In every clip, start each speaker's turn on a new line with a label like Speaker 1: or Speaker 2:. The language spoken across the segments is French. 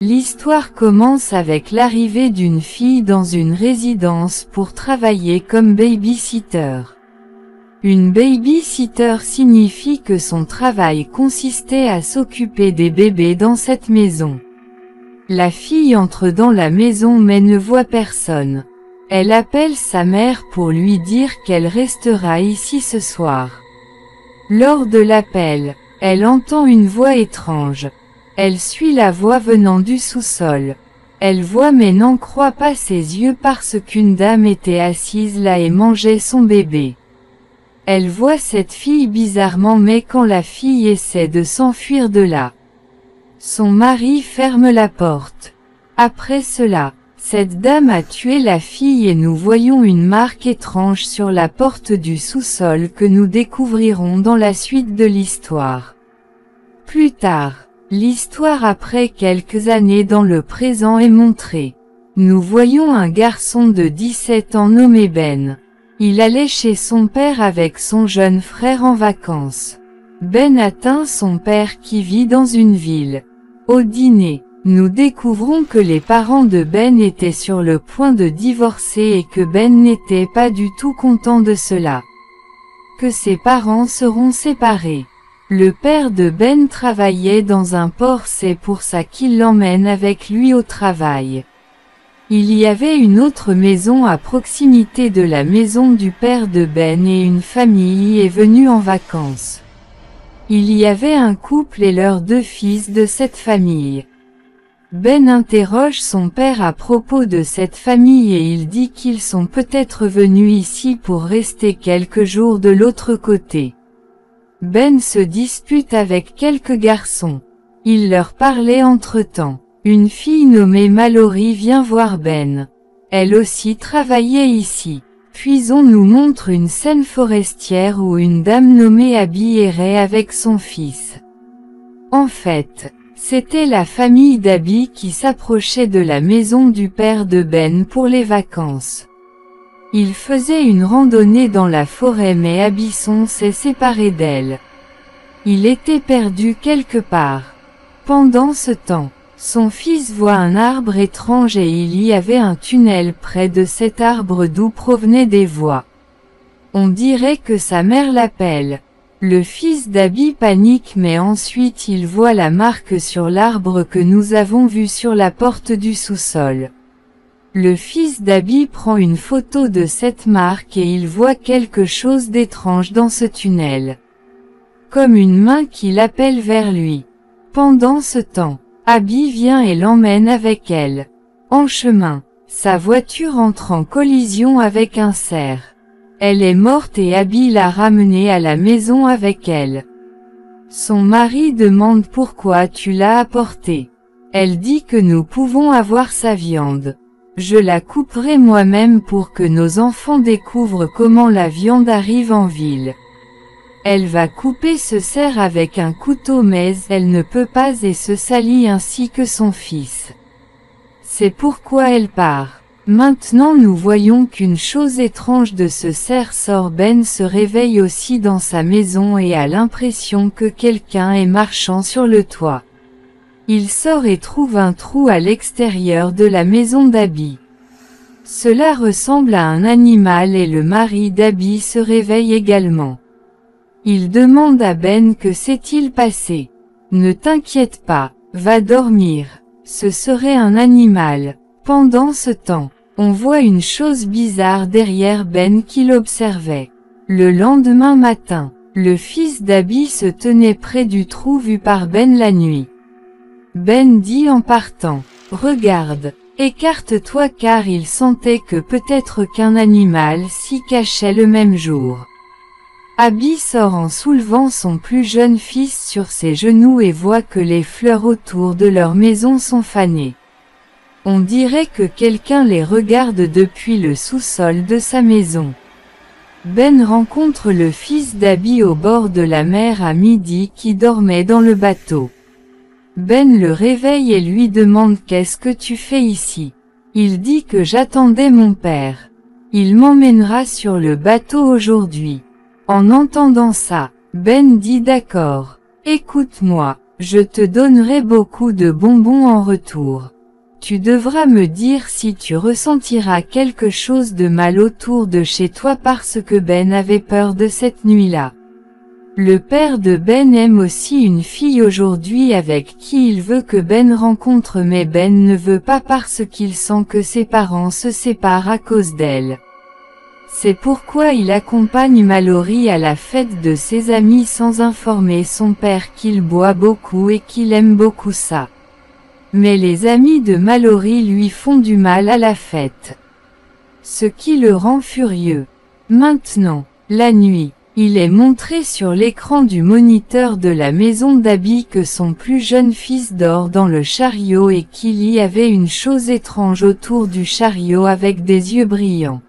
Speaker 1: L'histoire commence avec l'arrivée d'une fille dans une résidence pour travailler comme baby-sitter. Une baby-sitter signifie que son travail consistait à s'occuper des bébés dans cette maison. La fille entre dans la maison mais ne voit personne. Elle appelle sa mère pour lui dire qu'elle restera ici ce soir. Lors de l'appel, elle entend une voix étrange. Elle suit la voix venant du sous-sol. Elle voit mais n'en croit pas ses yeux parce qu'une dame était assise là et mangeait son bébé. Elle voit cette fille bizarrement mais quand la fille essaie de s'enfuir de là, son mari ferme la porte. Après cela, cette dame a tué la fille et nous voyons une marque étrange sur la porte du sous-sol que nous découvrirons dans la suite de l'histoire. Plus tard, l'histoire après quelques années dans le présent est montrée. Nous voyons un garçon de 17 ans nommé Ben. Il allait chez son père avec son jeune frère en vacances. Ben atteint son père qui vit dans une ville. Au dîner, nous découvrons que les parents de Ben étaient sur le point de divorcer et que Ben n'était pas du tout content de cela. Que ses parents seront séparés. Le père de Ben travaillait dans un port, c'est pour ça qu'il l'emmène avec lui au travail. Il y avait une autre maison à proximité de la maison du père de Ben et une famille y est venue en vacances. Il y avait un couple et leurs 2 fils de cette famille. Ben interroge son père à propos de cette famille et il dit qu'ils sont peut-être venus ici pour rester quelques jours de l'autre côté. Ben se dispute avec quelques garçons. Il leur parlait entre-temps. Une fille nommée Mallory vient voir Ben. Elle aussi travaillait ici. Puis on nous montre une scène forestière où une dame nommée Abby errait avec son fils. En fait, c'était la famille d'Abby qui s'approchait de la maison du père de Ben pour les vacances. Ils faisaient une randonnée dans la forêt mais Abisson s'est séparé d'elle. Il était perdu quelque part. Pendant ce temps, son fils voit un arbre étrange et il y avait un tunnel près de cet arbre d'où provenaient des voix. On dirait que sa mère l'appelle. Le fils d'Abby panique mais ensuite il voit la marque sur l'arbre que nous avons vu sur la porte du sous-sol. Le fils d'Abby prend une photo de cette marque et il voit quelque chose d'étrange dans ce tunnel. Comme une main qui l'appelle vers lui. Pendant ce temps, Abby vient et l'emmène avec elle. En chemin, sa voiture entre en collision avec un cerf. Elle est morte et Abby l'a ramenée à la maison avec elle. Son mari demande pourquoi tu l'as apportée. Elle dit que nous pouvons avoir sa viande. Je la couperai moi-même pour que nos enfants découvrent comment la viande arrive en ville. Elle va couper ce cerf avec un couteau mais elle ne peut pas et se salit ainsi que son fils. C'est pourquoi elle part. Maintenant nous voyons qu'une chose étrange de ce cerf sort. Ben se réveille aussi dans sa maison et a l'impression que quelqu'un est marchant sur le toit. Il sort et trouve un trou à l'extérieur de la maison d'Abby. Cela ressemble à un animal et le mari d'Abby se réveille également. Il demande à Ben que s'est-il passé. Ne t'inquiète pas, va dormir, ce serait un animal. Pendant ce temps, on voit une chose bizarre derrière Ben qui l'observait. Le lendemain matin, le fils d'Abby se tenait près du trou vu par Ben la nuit. Ben dit en partant, « Regarde, écarte-toi » car il sentait que peut-être qu'un animal s'y cachait le même jour. Abby sort en soulevant son plus jeune fils sur ses genoux et voit que les fleurs autour de leur maison sont fanées. On dirait que quelqu'un les regarde depuis le sous-sol de sa maison. Ben rencontre le fils d'Abby au bord de la mer à midi qui dormait dans le bateau. Ben le réveille et lui demande « Qu'est-ce que tu fais ici ?» Il dit que j'attendais mon père. Il m'emmènera sur le bateau aujourd'hui. En entendant ça, Ben dit « D'accord, écoute-moi, Je te donnerai beaucoup de bonbons en retour. Tu devras me dire si tu ressentiras quelque chose de mal autour de chez toi parce que Ben avait peur de cette nuit-là. Le père de Ben aime aussi une fille aujourd'hui avec qui il veut que Ben rencontre mais Ben ne veut pas parce qu'il sent que ses parents se séparent à cause d'elle. C'est pourquoi il accompagne Mallory à la fête de ses amis sans informer son père qu'il boit beaucoup et qu'il aime beaucoup ça. Mais les amis de Mallory lui font du mal à la fête. Ce qui le rend furieux. Maintenant, la nuit. Il est montré sur l'écran du moniteur de la maison d'Abby que son plus jeune fils dort dans le chariot et qu'il y avait une chose étrange autour du chariot avec des yeux brillants.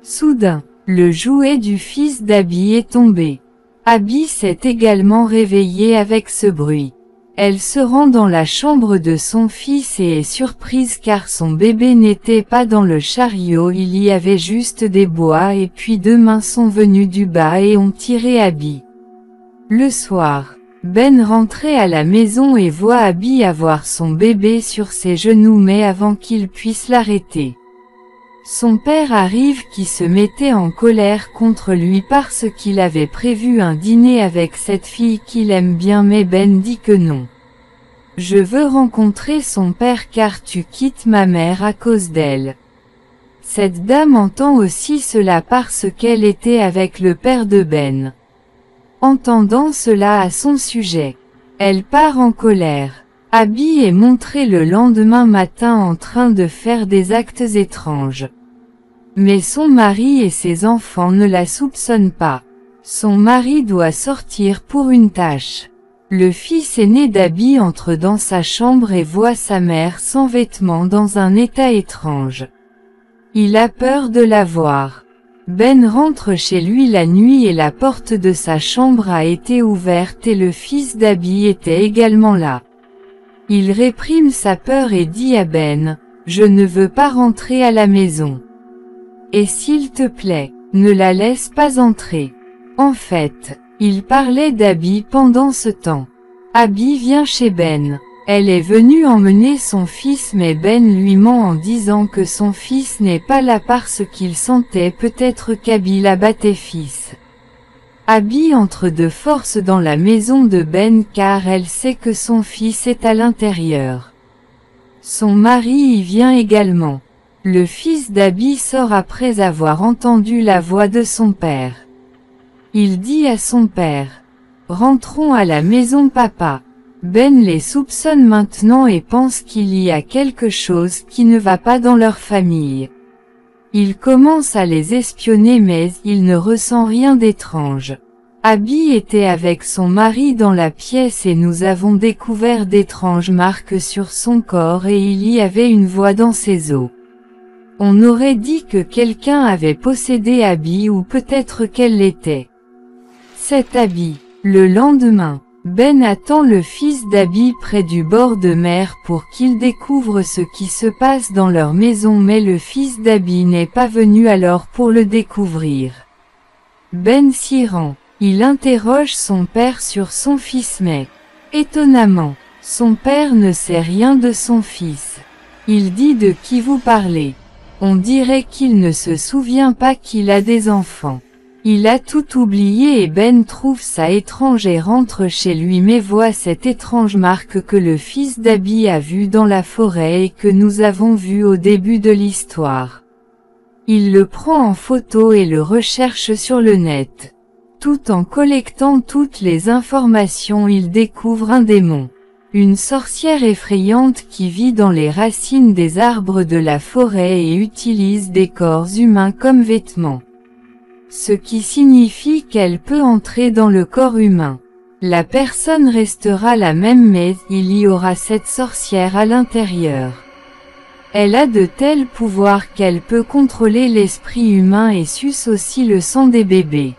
Speaker 1: Soudain, le jouet du fils d'Abby est tombé. Abby s'est également réveillée avec ce bruit. Elle se rend dans la chambre de son fils et est surprise car son bébé n'était pas dans le chariot, il y avait juste des bois et puis deux mains sont venues du bas et ont tiré Abby. Le soir, Ben rentrait à la maison et voit Abby avoir son bébé sur ses genoux mais avant qu'il puisse l'arrêter. Son père arrive qui se mettait en colère contre lui parce qu'il avait prévu un dîner avec cette fille qu'il aime bien mais Ben dit que non. Je veux rencontrer son père car tu quittes ma mère à cause d'elle. Cette dame entend aussi cela parce qu'elle était avec le père de Ben. Entendant cela à son sujet, elle part en colère. Abby est montrée le lendemain matin en train de faire des actes étranges. Mais son mari et ses enfants ne la soupçonnent pas. Son mari doit sortir pour une tâche. Le fils aîné d'Abby entre dans sa chambre et voit sa mère sans vêtements dans un état étrange. Il a peur de la voir. Ben rentre chez lui la nuit et la porte de sa chambre a été ouverte et le fils d'Abby était également là. Il réprime sa peur et dit à Ben, « Je ne veux pas rentrer à la maison. Et s'il te plaît, ne la laisse pas entrer. » En fait, il parlait d'Abby pendant ce temps. Abby vient chez Ben. Elle est venue emmener son fils mais Ben lui ment en disant que son fils n'est pas là parce qu'il sentait peut-être qu'Abby la battait fils. Abby entre de force dans la maison de Ben car elle sait que son fils est à l'intérieur. Son mari y vient également. Le fils d'Abby sort après avoir entendu la voix de son père. Il dit à son père, « Rentrons à la maison papa. » Ben les soupçonne maintenant et pense qu'il y a quelque chose qui ne va pas dans leur famille. Il commence à les espionner mais il ne ressent rien d'étrange. Abby était avec son mari dans la pièce et nous avons découvert d'étranges marques sur son corps et il y avait une voix dans ses os. On aurait dit que quelqu'un avait possédé Abby ou peut-être qu'elle l'était. C'est Abby. Le lendemain, Ben attend le fils d'Abby près du bord de mer pour qu'il découvre ce qui se passe dans leur maison mais le fils d'Abby n'est pas venu alors pour le découvrir. Ben s'y rend. Il interroge son père sur son fils mais, étonnamment, son père ne sait rien de son fils. Il dit de qui vous parlez. On dirait qu'il ne se souvient pas qu'il a des enfants. Il a tout oublié et Ben trouve ça étrange et rentre chez lui mais voit cette étrange marque que le fils d'Abby a vue dans la forêt et que nous avons vue au début de l'histoire. Il le prend en photo et le recherche sur le net. Tout en collectant toutes les informations, il découvre un démon. Une sorcière effrayante qui vit dans les racines des arbres de la forêt et utilise des corps humains comme vêtements. Ce qui signifie qu'elle peut entrer dans le corps humain. La personne restera la même mais il y aura cette sorcière à l'intérieur. Elle a de tels pouvoirs qu'elle peut contrôler l'esprit humain et suce aussi le sang des bébés.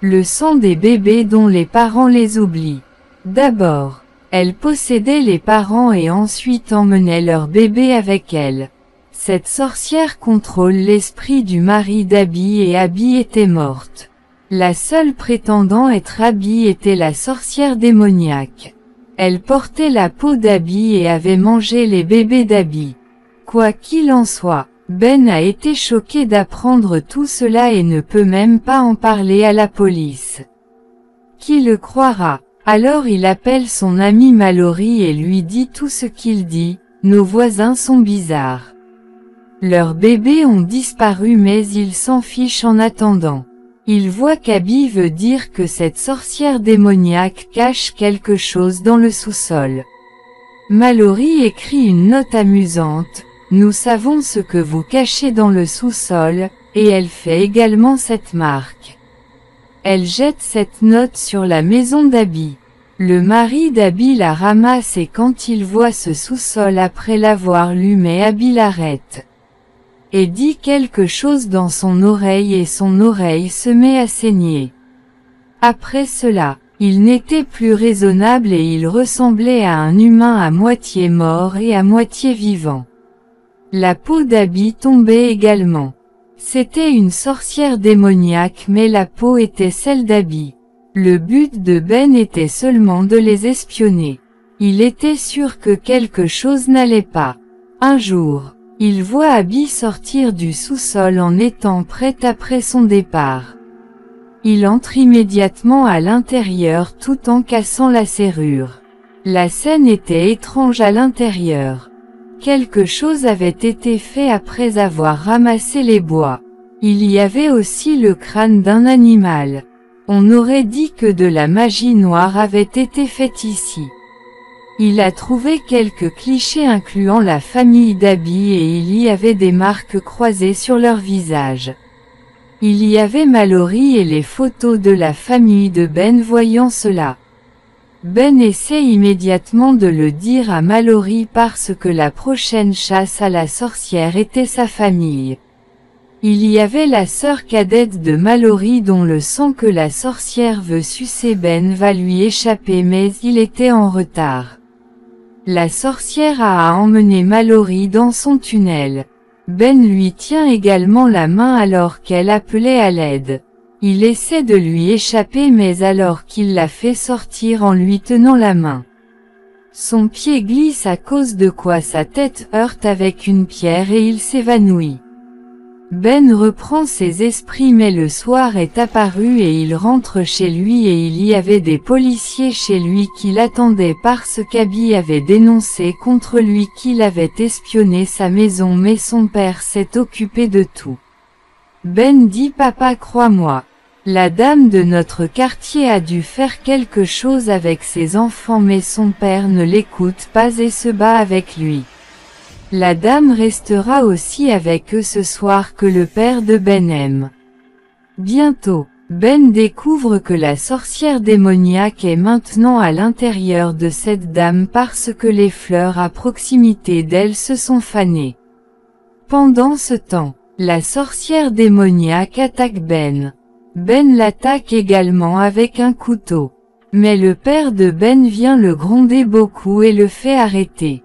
Speaker 1: Le sang des bébés dont les parents les oublient. D'abord, elle possédait les parents et ensuite emmenait leur bébé avec elle. Cette sorcière contrôle l'esprit du mari d'Abby et Abby était morte. La seule prétendant être Abby était la sorcière démoniaque. Elle portait la peau d'Abby et avait mangé les bébés d'Abby. Quoi qu'il en soit, Ben a été choqué d'apprendre tout cela et ne peut même pas en parler à la police. Qui le croira? Alors il appelle son ami Mallory et lui dit tout ce qu'il dit: nos voisins sont bizarres. Leurs bébés ont disparu mais ils s'en fichent en attendant. Il voit qu'Abby veut dire que cette sorcière démoniaque cache quelque chose dans le sous-sol. Mallory écrit une note amusante: nous savons ce que vous cachez dans le sous-sol, et elle fait également cette marque. Elle jette cette note sur la maison d'Abby. Le mari d'Abby la ramasse et quand il voit ce sous-sol après l'avoir lu, mais Abby l'arrête et dit quelque chose dans son oreille et son oreille se met à saigner. Après cela, il n'était plus raisonnable et il ressemblait à un humain à moitié mort et à moitié vivant. La peau d'Abby tombait également. C'était une sorcière démoniaque mais la peau était celle d'Abby. Le but de Ben était seulement de les espionner. Il était sûr que quelque chose n'allait pas. Un jour, il voit Abby sortir du sous-sol en étant prête après son départ. Il entre immédiatement à l'intérieur tout en cassant la serrure. La scène était étrange à l'intérieur. Quelque chose avait été fait après avoir ramassé les bois. Il y avait aussi le crâne d'un animal. On aurait dit que de la magie noire avait été faite ici. Il a trouvé quelques clichés incluant la famille d'Abby et il y avait des marques croisées sur leur visage. Il y avait Mallory et les photos de la famille de Ben voyant cela. Ben essaie immédiatement de le dire à Mallory parce que la prochaine chasse à la sorcière était sa famille. Il y avait la sœur cadette de Mallory dont le sang que la sorcière veut sucer Ben va lui échapper mais il était en retard. La sorcière a emmené Mallory dans son tunnel. Ben lui tient également la main alors qu'elle appelait à l'aide. Il essaie de lui échapper mais alors qu'il la fait sortir en lui tenant la main, son pied glisse à cause de quoi sa tête heurte avec une pierre et il s'évanouit. Ben reprend ses esprits mais le soir est apparu et il rentre chez lui et il y avait des policiers chez lui qui l'attendaient parce qu'Abby avait dénoncé contre lui qu'il avait espionné sa maison mais son père s'est occupé de tout. Ben dit: papa, crois-moi. La dame de notre quartier a dû faire quelque chose avec ses enfants mais son père ne l'écoute pas et se bat avec lui. La dame restera aussi avec eux ce soir que le père de Ben aime. Bientôt, Ben découvre que la sorcière démoniaque est maintenant à l'intérieur de cette dame parce que les fleurs à proximité d'elle se sont fanées. Pendant ce temps, la sorcière démoniaque attaque Ben. Ben l'attaque également avec un couteau. Mais le père de Ben vient le gronder beaucoup et le fait arrêter.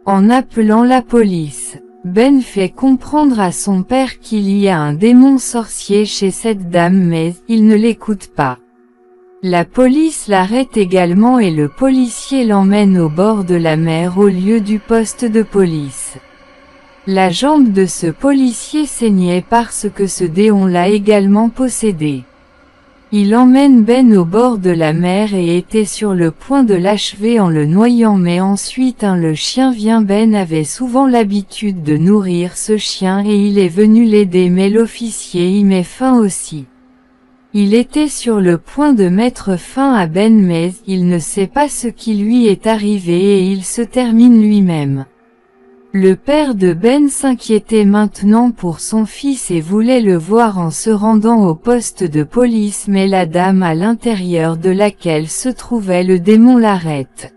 Speaker 1: En appelant la police, Ben fait comprendre à son père qu'il y a un démon sorcier chez cette dame mais il ne l'écoute pas. La police l'arrête également et le policier l'emmène au bord de la mer au lieu du poste de police. La jambe de ce policier saignait parce que ce démon l'a également possédé. Il emmène Ben au bord de la mer et était sur le point de l'achever en le noyant mais ensuite le chien vient. Ben avait souvent l'habitude de nourrir ce chien et il est venu l'aider mais l'officier y met fin aussi. Il était sur le point de mettre fin à Ben mais il ne sait pas ce qui lui est arrivé et il se termine lui-même. Le père de Ben s'inquiétait maintenant pour son fils et voulait le voir en se rendant au poste de police mais la dame à l'intérieur de laquelle se trouvait le démon l'arrête.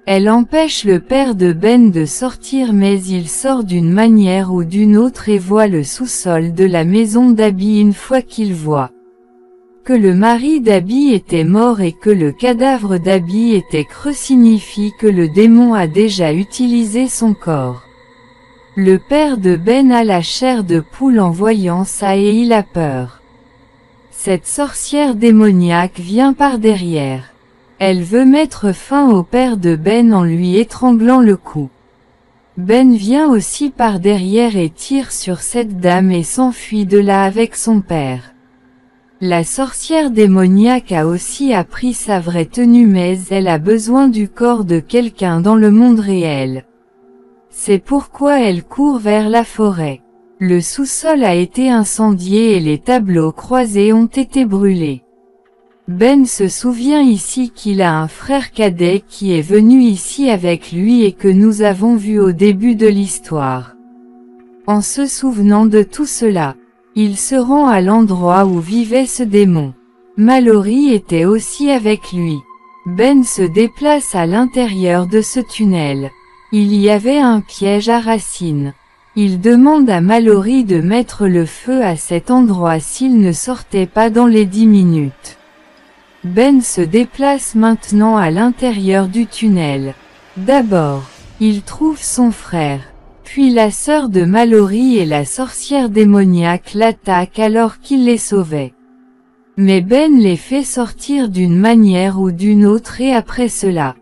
Speaker 1: Elle empêche le père de Ben de sortir mais il sort d'une manière ou d'une autre et voit le sous-sol de la maison d'Abby. Une fois qu'il voit que le mari d'Abby était mort et que le cadavre d'Abby était creux signifie que le démon a déjà utilisé son corps. Le père de Ben a la chair de poule en voyant ça et il a peur. Cette sorcière démoniaque vient par derrière. Elle veut mettre fin au père de Ben en lui étranglant le cou. Ben vient aussi par derrière et tire sur cette dame et s'enfuit de là avec son père. La sorcière démoniaque a aussi appris sa vraie tenue mais elle a besoin du corps de quelqu'un dans le monde réel. C'est pourquoi elle court vers la forêt. Le sous-sol a été incendié et les tableaux croisés ont été brûlés. Ben se souvient ici qu'il a un frère cadet qui est venu ici avec lui et que nous avons vu au début de l'histoire. En se souvenant de tout cela, il se rend à l'endroit où vivait ce démon. Mallory était aussi avec lui. Ben se déplace à l'intérieur de ce tunnel. Il y avait un piège à racines. Il demande à Mallory de mettre le feu à cet endroit s'il ne sortait pas dans les 10 minutes. Ben se déplace maintenant à l'intérieur du tunnel. D'abord, il trouve son frère, puis la sœur de Mallory et la sorcière démoniaque l'attaquent alors qu'il les sauvait. Mais Ben les fait sortir d'une manière ou d'une autre et après cela,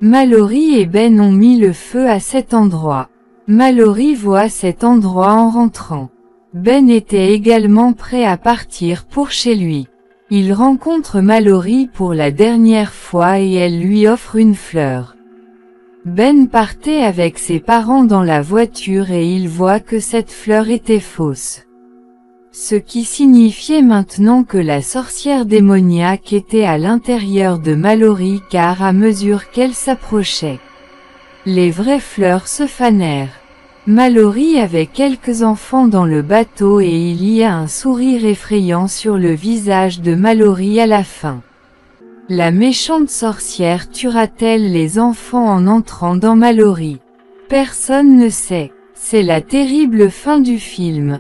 Speaker 1: Mallory et Ben ont mis le feu à cet endroit. Mallory voit cet endroit en rentrant. Ben était également prêt à partir pour chez lui. Il rencontre Mallory pour la dernière fois et elle lui offre une fleur. Ben partait avec ses parents dans la voiture et il voit que cette fleur était fausse. Ce qui signifiait maintenant que la sorcière démoniaque était à l'intérieur de Mallory car à mesure qu'elle s'approchait, les vraies fleurs se fanèrent. Mallory avait quelques enfants dans le bateau et il y a un sourire effrayant sur le visage de Mallory à la fin. La méchante sorcière tuera-t-elle les enfants en entrant dans Mallory? Personne ne sait. C'est la terrible fin du film.